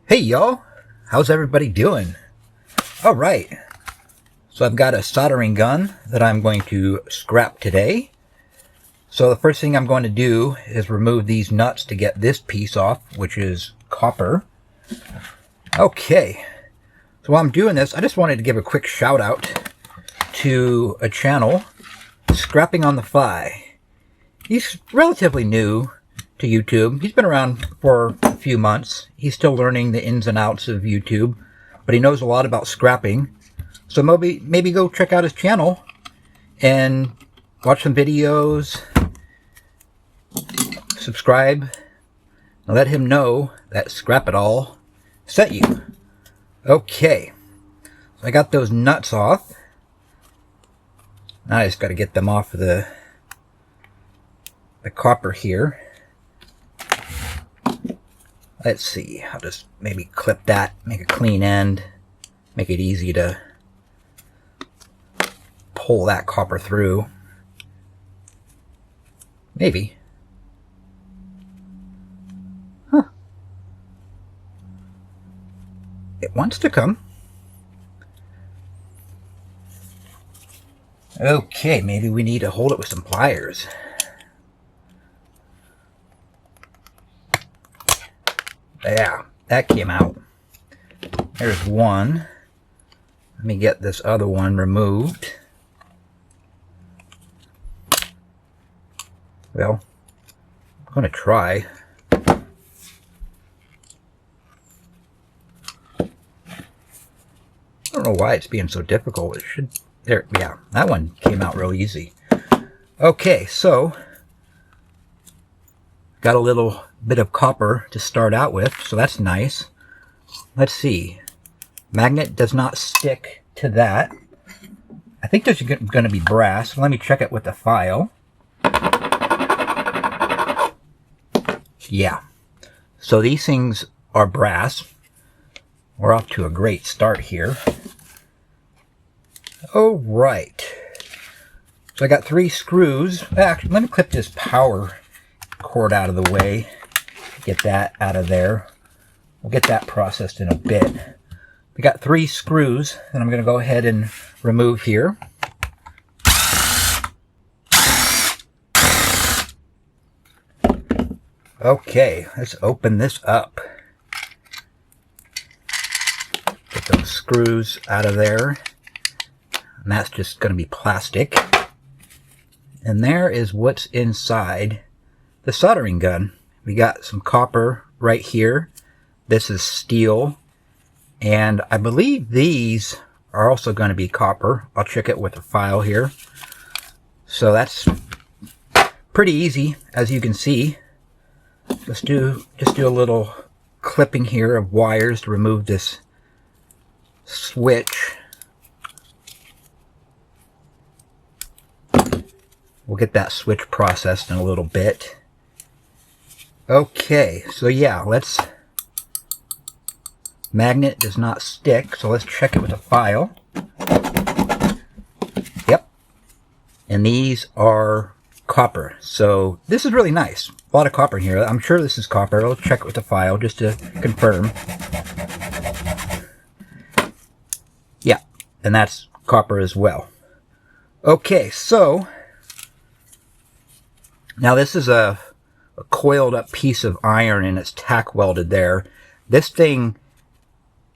Hey y'all, how's everybody doing? Alright, so I've got a soldering gun that I'm going to scrap today. So the first thing I'm going to do is remove these nuts to get this piece off, which is copper. Okay, so while I'm doing this, I just wanted to give a quick shout out to a channel, Scrapping on the Fly. He's relatively new to YouTube. He's been around for a few months. He's still learning the ins and outs of YouTube, but he knows a lot about scrapping. So maybe go check out his channel and watch some videos, subscribe, and let him know that Scrap It All sent you. Okay, so I got those nuts off. Now I just got to get them off of the copper here. Let's see, I'll just maybe clip that, make a clean end, make it easy to pull that copper through. Maybe. Huh. It wants to come. Okay, maybe we need to hold it with some pliers. Yeah, that came out. There's one. Let me get this other one removed. Well, I'm going to try. I don't know why it's being so difficult. It should... There, yeah, that one came out real easy. Okay, so got a little bit of copper to start out with, so that's nice. Let's see. Magnet does not stick to that. I think there's going to be brass. Let me check it with the file. Yeah. So these things are brass. We're off to a great start here. All right. So I got 3 screws. Actually, let me clip this power cord out of the way. Get that out of there. We'll get that processed in a bit. We got 3 screws that I'm going to go ahead and remove here. Okay, let's open this up. Get those screws out of there. And that's just going to be plastic. And there is what's inside the soldering gun. We got some copper right here. This is steel. And I believe these are also going to be copper. I'll check it with a file here. So that's pretty easy, as you can see. Just do a little clipping here of wires to remove this switch. We'll get that switch processed in a little bit. Okay, so yeah, magnet does not stick, so let's check it with a file. Yep. And these are copper. So this is really nice. A lot of copper in here. I'm sure this is copper. Let's check it with the file just to confirm. Yeah, and that's copper as well. Okay, so now this is a coiled up piece of iron and it's tack welded there. This thing,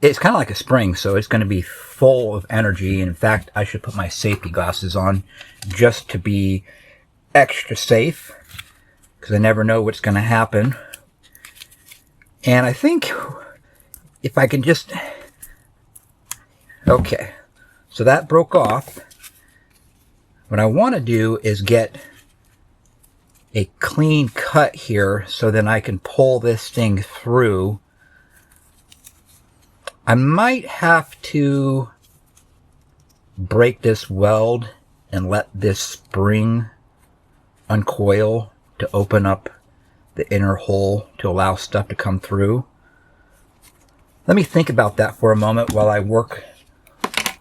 it's kind of like a spring, so it's going to be full of energy. In fact, I should put my safety glasses on just to be extra safe, because I never know what's going to happen. And I think if I can just... Okay, so that broke off. What I want to do is get a clean cut here so then I can pull this thing through. I might have to break this weld and let this spring uncoil to open up the inner hole to allow stuff to come through. Let me think about that for a moment while I work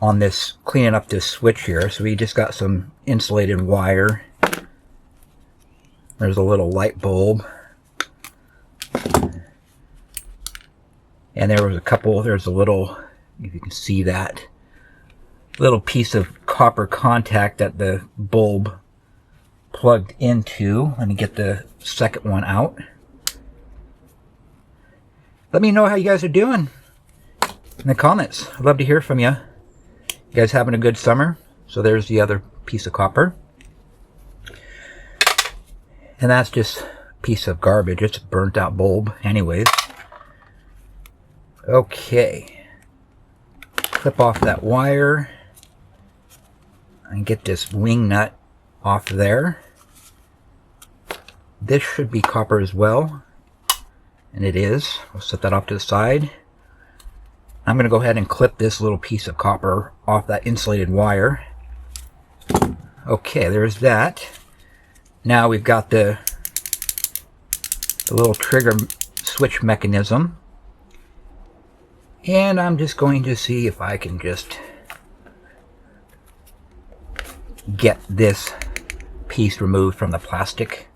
on this, cleaning up this switch here. So we just got some insulated wire. There's a little light bulb. And there was a couple, there's a little, if you can see that, little piece of copper contact that the bulb plugged into. Let me get the second one out. Let me know how you guys are doing in the comments. I'd love to hear from you. You guys having a good summer? So there's the other piece of copper. And that's just a piece of garbage. It's a burnt out bulb anyways. Okay. Clip off that wire. And get this wing nut off there. This should be copper as well. And it is. We'll set that off to the side. I'm going to go ahead and clip this little piece of copper off that insulated wire. Okay, there's that. Now we've got the little trigger switch mechanism. And I'm just going to see if I can just get this piece removed from the plastic.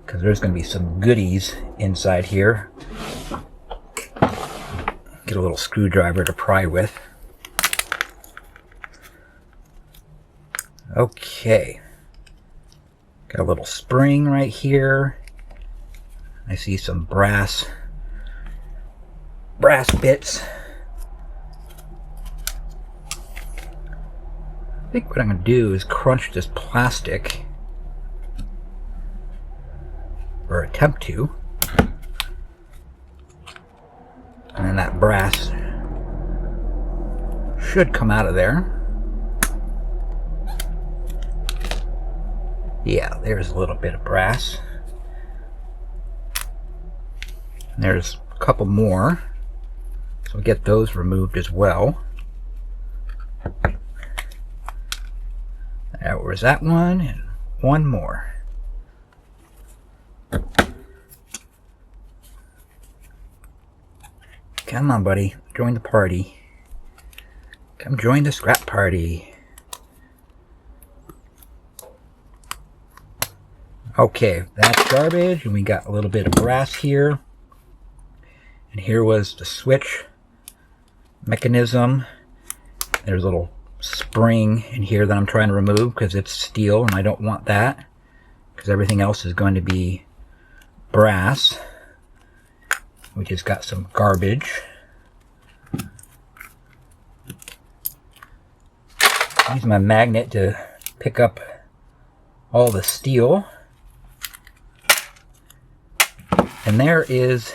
Because there's going to be some goodies inside here. Get a little screwdriver to pry with. Okay. Got a little spring right here. I see some brass bits. I think what I'm going to do is crunch this plastic, or attempt to, and then that brass should come out of there. Yeah, there's a little bit of brass. And there's a couple more, so we'll get those removed as well. There was that one, and one more. Come on, buddy. Join the party. Come join the scrap party. Okay, that's garbage, and we got a little bit of brass here. And here was the switch mechanism. There's a little spring in here that I'm trying to remove because it's steel, and I don't want that because everything else is going to be brass. We just got some garbage. Use my magnet to pick up all the steel. And there is,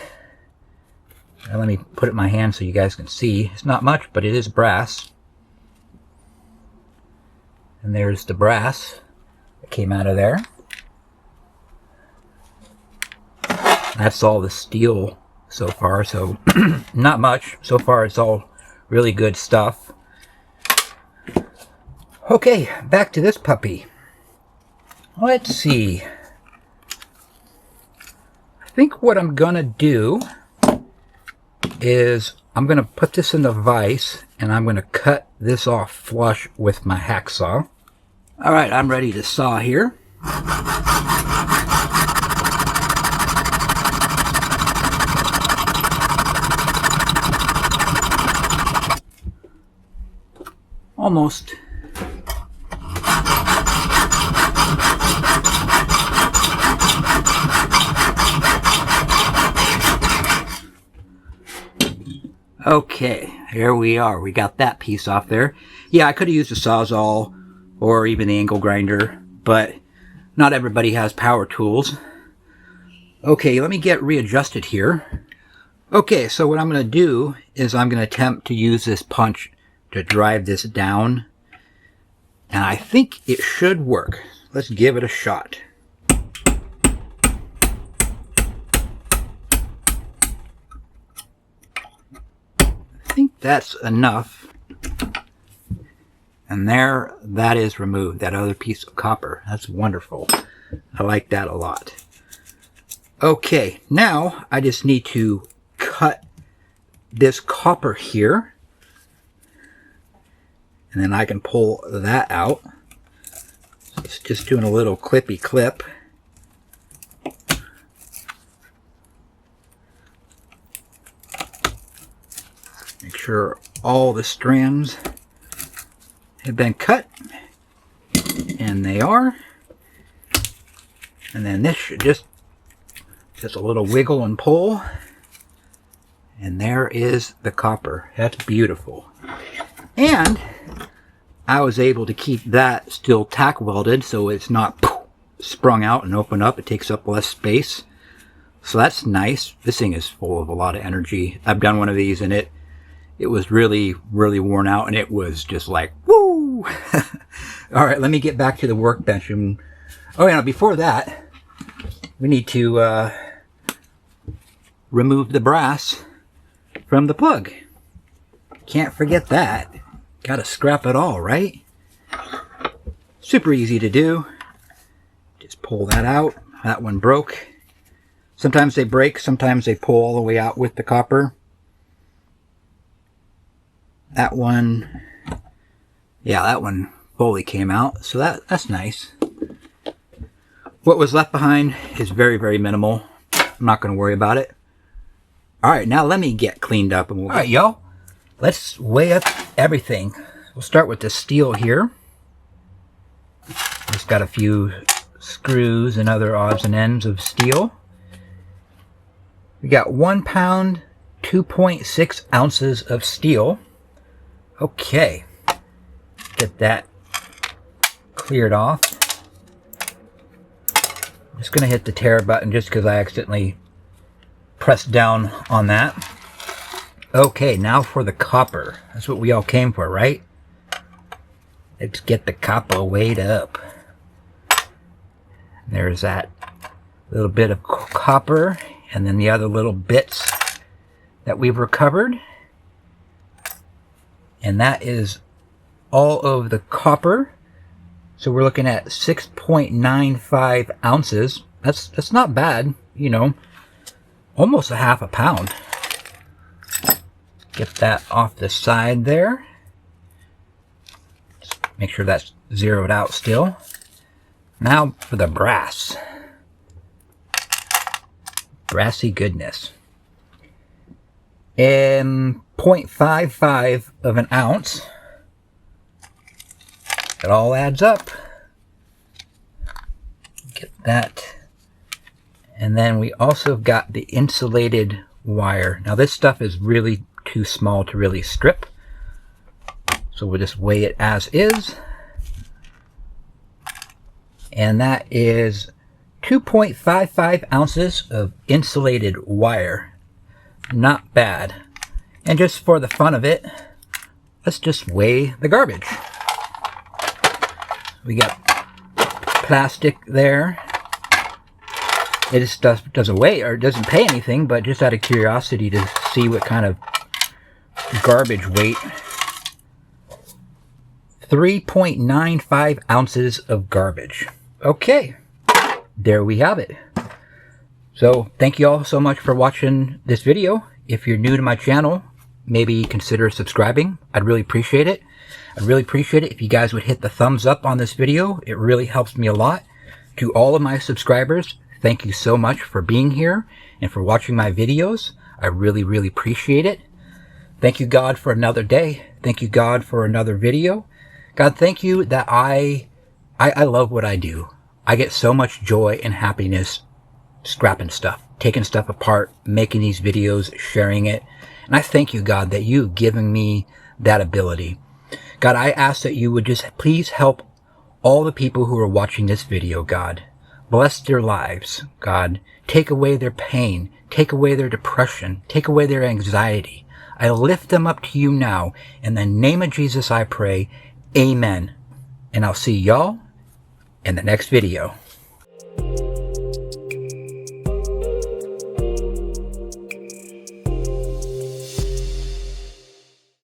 let me put it in my hand so you guys can see. It's not much, but it is brass. And there's the brass that came out of there. That's all the steel so far, so not much. So far it's all really good stuff. Okay, back to this puppy. Let's see. I think what I'm gonna do is I'm gonna put this in the vise and I'm gonna cut this off flush with my hacksaw. Alright, I'm ready to saw here. Almost. Okay, here we are. We got that piece off there. Yeah, I could have used a Sawzall or even the angle grinder, but not everybody has power tools. Okay, let me get readjusted here. Okay, so what I'm going to do is I'm going to attempt to use this punch to drive this down. And I think it should work. Let's give it a shot. I think that's enough. And there, that is removed, that other piece of copper. That's wonderful. I like that a lot. Okay, now I just need to cut this copper here. And then I can pull that out. So it's just doing a little clippy clip. sure all the strands have been cut, and they are. And then this should just a little wiggle and pull, and there is the copper. That's beautiful. And I was able to keep that still tack welded so it's not sprung out and open up. It takes up less space. So that's nice. This thing is full of a lot of energy. I've done one of these and it was really, really worn out, and it was just like, woo! All right, let me get back to the workbench. And, oh yeah, before that, we need to remove the brass from the plug. Can't forget that. Gotta scrap it all, right? Super easy to do. Just pull that out. That one broke. Sometimes they break, sometimes they pull all the way out with the copper. That one, yeah, that one fully came out, so that's nice. What was left behind is very, very minimal. I'm not going to worry about it. All right, now let me get cleaned up. And all right, y'all, let's weigh up everything. We'll start with the steel here. Just got a few screws and other odds and ends of steel. We got 1 pound, 2.6 ounces of steel. Okay, get that cleared off. I'm just going to hit the tear button just because I accidentally pressed down on that. Okay, now for the copper. That's what we all came for, right? Let's get the copper weighed up. There's that little bit of copper, and then the other little bits that we've recovered. And that is all of the copper. So we're looking at 6.95 ounces. That's not bad, you know, almost a half a pound. Get that off the side there. Just make sure that's zeroed out still. Now for the brass. Brassy goodness. 0.55 of an ounce. It all adds up. Get that. And then we also got the insulated wire. Now this stuff is really too small to really strip, so we'll just weigh it as is. And that is 2.55 ounces of insulated wire. Not bad. And just for the fun of it, let's just weigh the garbage. We got plastic there. It just doesn't weigh, or doesn't pay anything, but just out of curiosity to see what kind of garbage weight. 3.95 ounces of garbage. Okay, there we have it. So thank you all so much for watching this video. If you're new to my channel, maybe consider subscribing. I'd really appreciate it. I'd really appreciate it if you guys would hit the thumbs up on this video. It really helps me a lot. To all of my subscribers, thank you so much for being here and for watching my videos. I really, really appreciate it. Thank you, God, for another day. Thank you, God, for another video. God, thank you that I love what I do. I get so much joy and happiness scrapping stuff, taking stuff apart, making these videos, sharing it. And I thank you, God, that you've given me that ability. God, I ask that you would just please help all the people who are watching this video, God. Bless their lives, God. Take away their pain. Take away their depression. Take away their anxiety. I lift them up to you now. In the name of Jesus, I pray. Amen. And I'll see y'all in the next video.